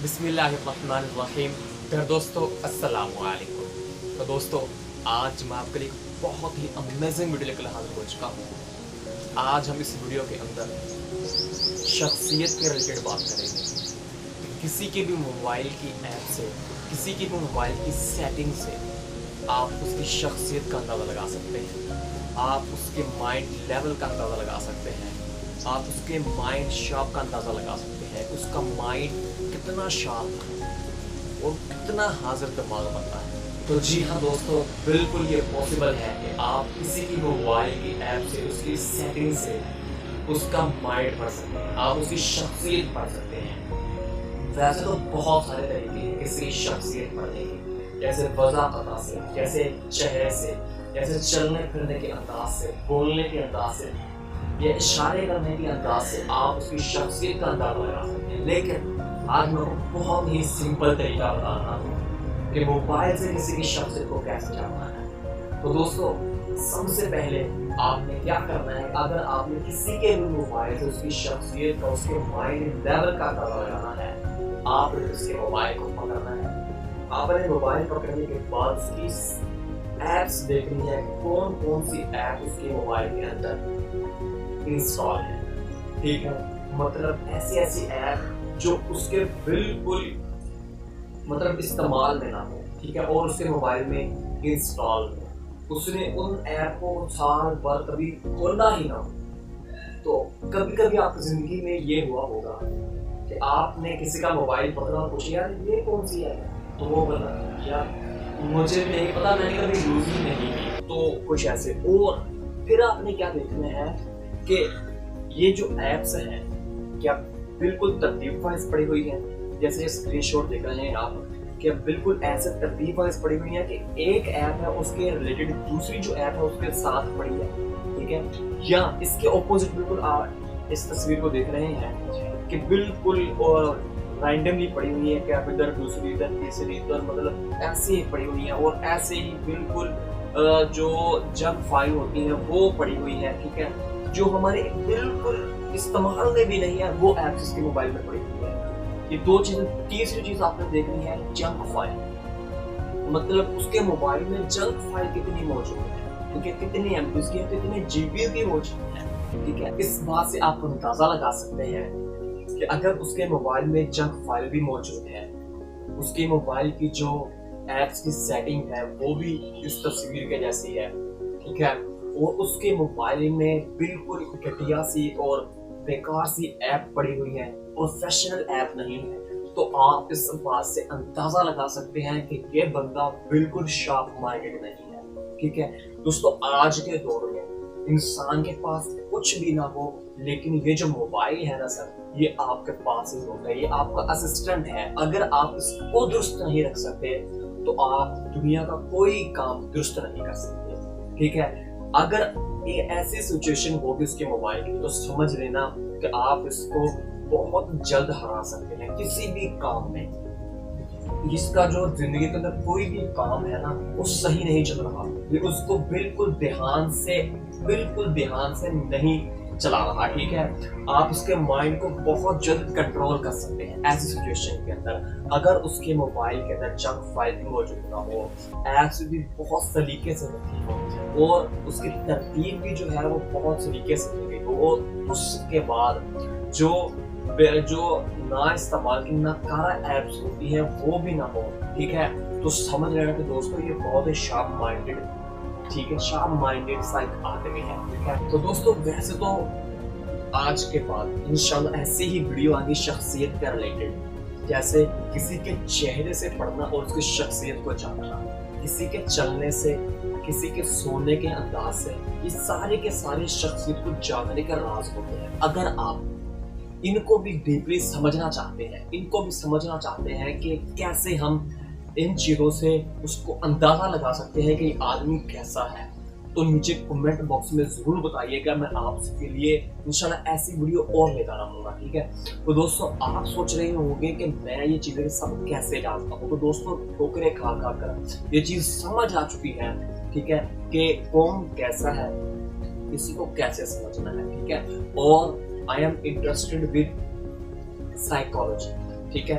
बिस्मिल्लाहिर्रहमानिर्रहीम। फिर दोस्तों अस्सलाम वालेकुम। तो दोस्तों आज मैं आपके लिए एक बहुत ही अमेजिंग वीडियो लेकर हाजिर हो चुका हूँ। आज हम इस वीडियो के अंदर शख्सियत के रिलेटेड बात करेंगे। किसी के भी मोबाइल की ऐप से, किसी की भी मोबाइल की सेटिंग से आप उसकी शख्सियत का अंदाज़ा लगा सकते हैं। आप उसके माइंड लेवल का अंदाज़ा लगा सकते हैं। आप उसके माइंड शार्प का अंदाज़ा लगा सकते हैं। उसका माइंड कितना शार्प है और कितना हाजिर दिमाग बनता है। तो जी हाँ दोस्तों, बिल्कुल ये पॉसिबल है कि आप किसी की मोबाइल की ऐप से, उसकी सेटिंग से उसका माइंड पढ़ सकते हैं, आप उसकी शख्सियत पढ़ सकते हैं। वैसे तो बहुत सारे तरीके हैं किसी की शख्सियत पढ़ने के, जैसे वज़ाक़त से, जैसे चेहरे से, जैसे चलने फिरने के अंदाज से, बोलने के अंदाज से, या इशारे करने के अंदाज से आप उसकी शख्सियत का अंदाजा लगा सकते हैं। लेकिन आज मैं आपको बहुत ही सिंपल तरीका बता रहा हूँ कि मोबाइल से किसी की शख्सियत को कैसे जानना है। तो दोस्तों सबसे पहले आपने क्या करना है, अगर आपने किसी के भी मोबाइल से उसकी शख्सियत का, उसके माइंड लेवल का अंदाजा लगाना है, आपने उसके मोबाइल को पकड़ना है। आपने मोबाइल पकड़ने के बाद उसकी ऐप्स देखनी है, कौन कौन सी ऐप उसके मोबाइल के अंदर इंस्टॉल है। ठीक है, मतलब ऐसी ऐसी ऐप जो उसके बिल्कुल मतलब इस्तेमाल में ना हो, ठीक है, और उसके मोबाइल में इंस्टॉल हो, उसने उन ऐप को साल भर कभी खोला ही ना हो। तो कभी कभी आपकी जिंदगी में ये हुआ होगा कि आपने किसी का मोबाइल पकड़ा और पूछा यार ये कौन सी है, तो वो बोला यार मुझे भी नहीं पता, मैंने कभी यूज ही नहीं की। तो कुछ ऐसे, और फिर आपने क्या देखना है कि ये जो ऐप्स हैं क्या बिल्कुल तरतीब वाइज पड़ी हुई है, जैसे स्क्रीनशॉट देख रहे हैं आप, क्या बिल्कुल ऐसे तरतीब वाइज पड़ी हुई है कि एक ऐप है उसके रिलेटेड दूसरी जो ऐप है उसके साथ पड़ी है, ठीक है, या इसके ऑपोजिट बिल्कुल आप इस तस्वीर को देख रहे हैं कि बिल्कुल और रैंडमली पड़ी हुई है, क्या इधर दूसरी इधर तीसरी इधर, मतलब ऐसे ही पड़ी हुई है, और ऐसे ही बिल्कुल जो जंक फाइल होती है वो पड़ी हुई है, ठीक है, जो हमारे बिल्कुल इस्तेमाल में भी नहीं है वो ऐप्स इसके मोबाइल में पड़ी हुई है। ये दो चीजें। तीसरी चीज आपने देखनी है जंक फाइल, मतलब उसके मोबाइल में जंक फाइल कितनी मौजूद है, ठीक है, कितनी एमबी की है, कितने जीबी की मौजूद है, ठीक है। इस बात से आप अंदाजा लगा सकते हैं कि अगर उसके मोबाइल में जंक फाइल भी मौजूद है, उसके मोबाइल की जो ऐप्स की सेटिंग है वो भी इस तस्वीर के जैसी है, ठीक है, और उसके मोबाइल में बिल्कुल घटिया सी और बेकार सी ऐप पड़ी हुई है, प्रोफेशनल ऐप नहीं है, तो आप इस बात से अंदाजा लगा सकते हैं कि ये बंदा बिल्कुल शार्प माइंडेड नहीं है, ठीक है। दोस्तों आज के दौर में इंसान के पास कुछ भी ना हो, लेकिन ये जो मोबाइल है ना सर, ये आपके पास ही होगा, ये आपका असिस्टेंट है। अगर आप इसको दुरुस्त नहीं रख सकते तो आप दुनिया का कोई काम दुरुस्त नहीं कर सकते, ठीक है। अगर ये ऐसी सिचुएशन होगी उसके मोबाइल की, तो समझ लेना कि आप इसको बहुत जल्द हरा सकते हैं किसी भी काम में। इसका जो जिंदगी के अंदर कोई भी काम है ना वो सही नहीं चल रहा, ये उसको बिल्कुल ध्यान से नहीं चला रहा, ठीक है। आप उसके माइंड को बहुत जल्द कंट्रोल कर सकते हैं ऐसी सिचुएशन के अंदर। अगर उसके मोबाइल के अंदर जंक फाइल भी मौजूद ना हो, ऐप्स भी बहुत सलीके से होती हो, और उसकी तरतीब भी जो है वो बहुत सलीके से होती हो, और उसके बाद जो ना इस्तेमाल की नाकारा ऐप्स होती है वो भी ना हो, ठीक है, तो समझ लेना कि दोस्तों ये बहुत ही शार्प माइंडेड, ठीक है, शार्प माइंडेड सा एक आदमी है, ठीक है। तो दोस्तों वैसे तो आज के बाद इंशाल्लाह ऐसे ही वीडियो आएगी शख्सियत के रिलेटेड, जैसे किसी के चेहरे से पढ़ना और उसकी शख्सियत को जानना, किसी के चलने से, किसी के सोने के अंदाज से, ये सारे के सारे शख्सियत को जानने का राज होते हैं। अगर आप इनको भी डीपली समझना चाहते हैं, इनको भी समझना चाहते हैं कि कैसे हम इन चीज़ों से उसको अंदाज़ा लगा सकते हैं कि ये आदमी कैसा है, तो नीचे कमेंट बॉक्स में ज़रूर बताइएगा। मैं आपके लिए इंशाल्लाह ऐसी वीडियो और लेकर आऊँगा, ठीक है। तो दोस्तों आप सोच रहे होंगे कि मैं ये चीज़ें सब कैसे जानता हूँ, तो दोस्तों ठोकरें खा कर ये चीज़ समझ आ चुकी है, ठीक है, कि कौन कैसा है, किसी को कैसे समझना है, ठीक है। और I am interested with psychology, ठीक है,